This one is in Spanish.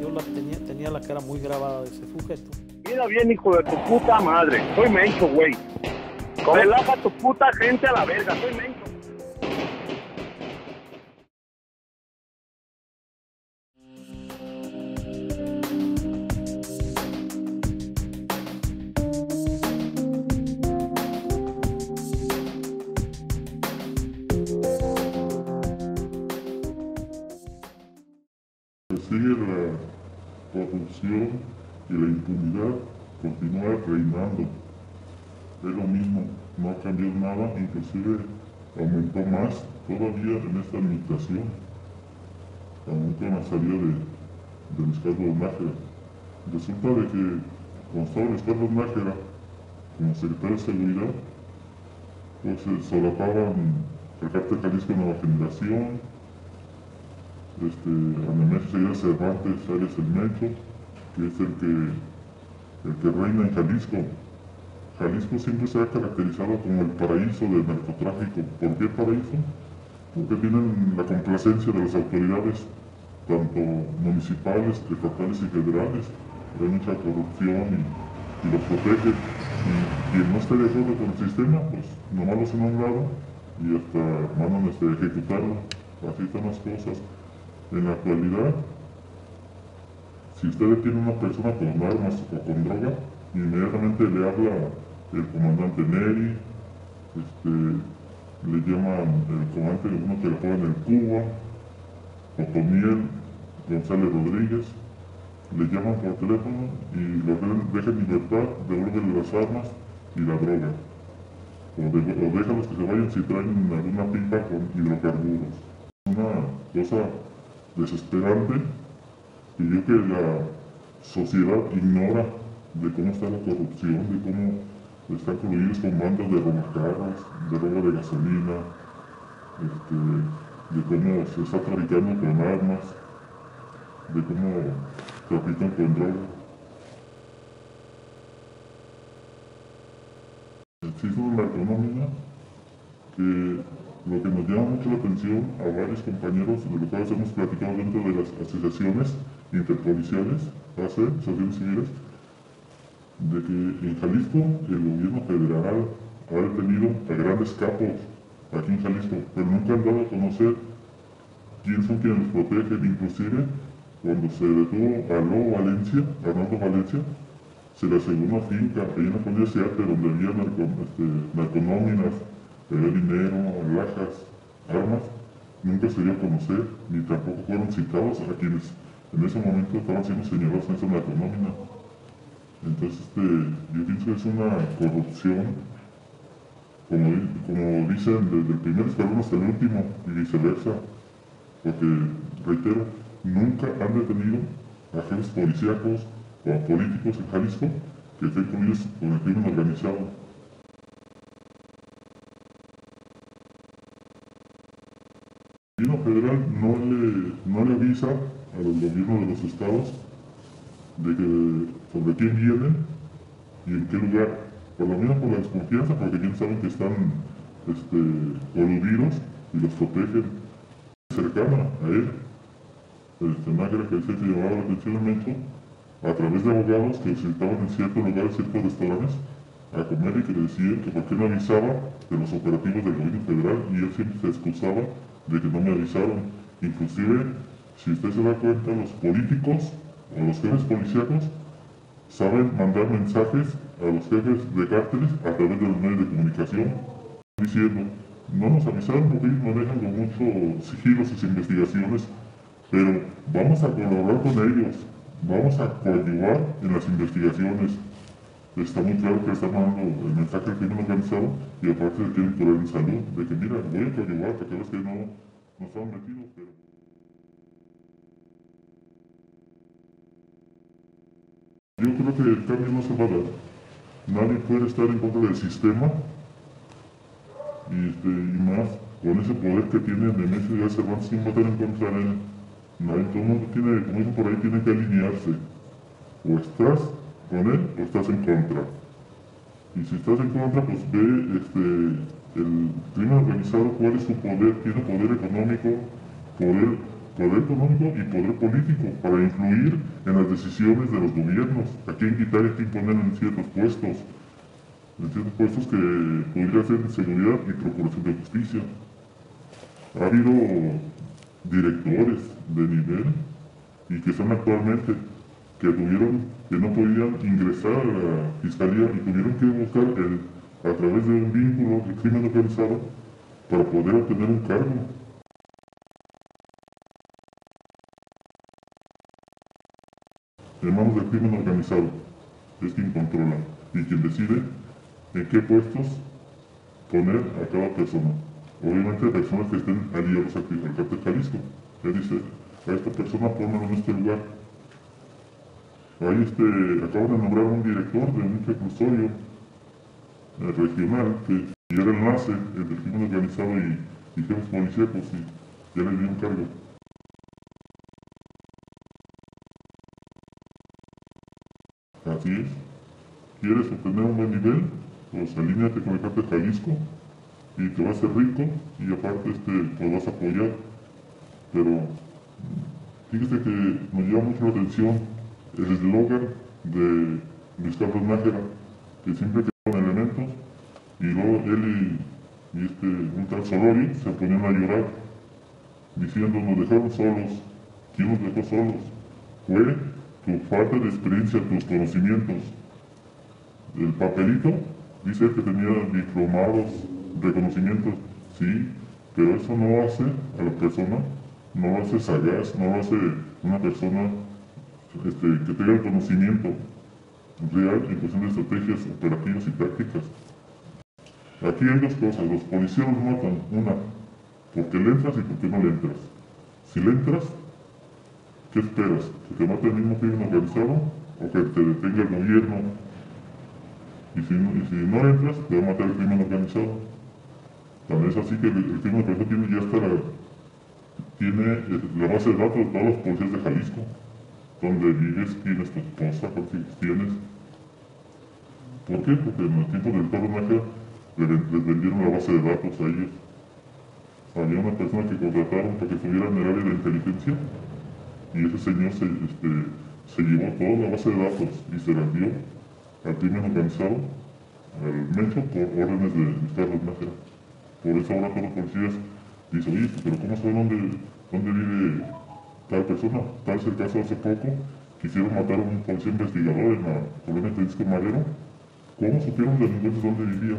yo tenía la cara muy grabada de ese sujeto. Mira bien, hijo de tu puta madre. Soy menso, güey. Relaja tu puta gente a la verga. Soy menso. Sigue la corrupción y la impunidad continúa reinando. Es lo mismo, no ha cambiado nada, inclusive aumentó más todavía en esta administración. Aumentó en la salida de Luis Carlos Nájera. Resulta de que cuando estaba Luis Carlos Nájera como secretario de Seguridad, pues se solapaban el Cártel Jalisco Nueva Generación, a Nemesio Seguida Cervantes Arias el Mencho, que es el que reina en Jalisco. Jalisco siempre se ha caracterizado como el paraíso del narcotráfico. ¿Por qué paraíso? Porque tienen la complacencia de las autoridades, tanto municipales, estatales y federales. Hay mucha corrupción y los protege. Y quien no esté de acuerdo con el sistema, pues nomás lo hacen a un lado y hasta mandan a ejecutarlo. Así están las cosas. En la actualidad, si usted detiene a una persona con armas o con droga, inmediatamente le habla el comandante Neri, le llaman el comandante de uno que le ponen en Cuba, Otoniel, González Rodríguez, le llaman por teléfono y lo dejan en libertad, devuelven las armas y la droga. O déjalos que se vayan si traen alguna pipa con hidrocarburos. Una cosa desesperante, y yo que la sociedad ignora de cómo está la corrupción, de cómo están coludidos con bandas de robacarros, de robo de gasolina, de cómo se está traficando con armas, de cómo trafican con droga. Existe una narconómina que lo que nos llama mucho la atención a varios compañeros, de los cuales hemos platicado dentro de las asociaciones interpoliciales, asociaciones civiles, de que en Jalisco el gobierno federal ha detenido a grandes capos aquí en Jalisco, pero nunca han dado a conocer quién son quienes los protegen. Inclusive cuando se detuvo a Arnaldo Valencia, se le aseguró una finca ahí en la colonia Seate donde había narconóminas, había dinero, alhajas, armas. Nunca se dio a conocer, ni tampoco fueron citados a quienes en ese momento estaban siendo señalados en esa narconómina. Entonces, yo pienso que es una corrupción, como dicen, desde el primer escalón hasta el último y viceversa, porque, reitero, nunca han detenido a agentes policíacos o a políticos en Jalisco que estén coludidos con el crimen organizado. El gobierno federal no le avisa a los gobiernos de los estados sobre quién vienen y en qué lugar. Por lo menos por la desconfianza, porque quién saben que están coludidos y los protegen. Cercana a él, Nájera, que el se llamaba la atención del Mencho, a través de abogados que visitaban en ciertos lugares, ciertos restaurantes, a comer y que le decían que por qué no avisaba de los operativos del gobierno federal, y él siempre se excusaba de que no me avisaron. Inclusive, si usted se da cuenta, los políticos o los jefes policíacos saben mandar mensajes a los jefes de cárteles a través de los medios de comunicación, diciendo, no nos avisaron porque ellos manejan con mucho sigilo sus investigaciones, pero vamos a colaborar con ellos, vamos a coadyuvar en las investigaciones. Está muy claro que están mandando el mensaje al crimen organizado y aparte le quieren poner en salud, de que mira, voy a coadyuvar, porque a veces que no estaban metidos, pero... Yo creo que el cambio no se va a dar. Nadie puede estar en contra del sistema y más con ese poder que tiene Nemesio Seguida Cervantes, ¿quién va a estar en contra de él? Nadie, todo el mundo tiene, como dicen por ahí, tiene que alinearse. O estás con él o estás en contra. Y si estás en contra, pues ve el crimen organizado, cuál es su poder. Tiene poder económico, poder poder económico y poder político para influir en las decisiones de los gobiernos, a quién quitar y a quién poner en ciertos puestos que podría ser de seguridad y procuración de justicia. Ha habido directores de nivel y que son actualmente, que no podían ingresar a la fiscalía y tuvieron que buscar a través de un vínculo de crimen organizado para poder obtener un cargo. En manos del crimen organizado es quien controla y quien decide en qué puestos poner a cada persona. Obviamente personas que estén aliados al cártel Jalisco. Ya dice, a esta persona pónmelo en este lugar. Ahí acaban de nombrar un director de un reclusorio regional que era enlace entre el crimen organizado y jefes policíacos y ya le dio un cargo. Así es. ¿Quieres obtener un buen nivel? Pues alíñate con el cártel Jalisco y te vas a hacer rico y aparte pues vas a apoyar. Pero fíjese que me llama mucho la atención el eslogan de Luis Carlos Nájera, que siempre que con elementos y luego él y un tal Solori se ponían a llorar diciendo nos dejaron solos. ¿Quién nos dejó solos? Fue tu falta de experiencia, tus conocimientos. El papelito dice que tenía diplomados, reconocimientos, sí, pero eso no hace a la persona, no lo hace sagaz, no lo hace una persona que tenga el conocimiento real en cuestión de estrategias operativas y tácticas. Aquí hay dos cosas, los policías los matan, una, porque le entras y porque no le entras. Si le entras, ¿qué esperas? ¿Que te mate el mismo crimen organizado o que te detenga el gobierno? Y si no entras, te va a matar el crimen organizado. También es así que el crimen organizado tiene la base de datos de todos los policías de Jalisco. Donde vives, quién es tu esposa, cuántos tienes. ¿Por qué? Porque en el tiempo del Carlos Nájera les vendieron la base de datos a ellos. Había una persona que contrataron para que estuviera en el área de inteligencia y ese señor se llevó toda la base de datos y se la dio al crimen organizado, al Mencho, por órdenes de Carlos Nájera. Por eso ahora todos los policías dicen, oye, pero ¿cómo saben dónde vive tal persona? Tal es el caso hace poco, quisieron matar a un policía investigador en la colonia Francisco Madero. ¿Cómo supieron los delincuentes dónde vivía?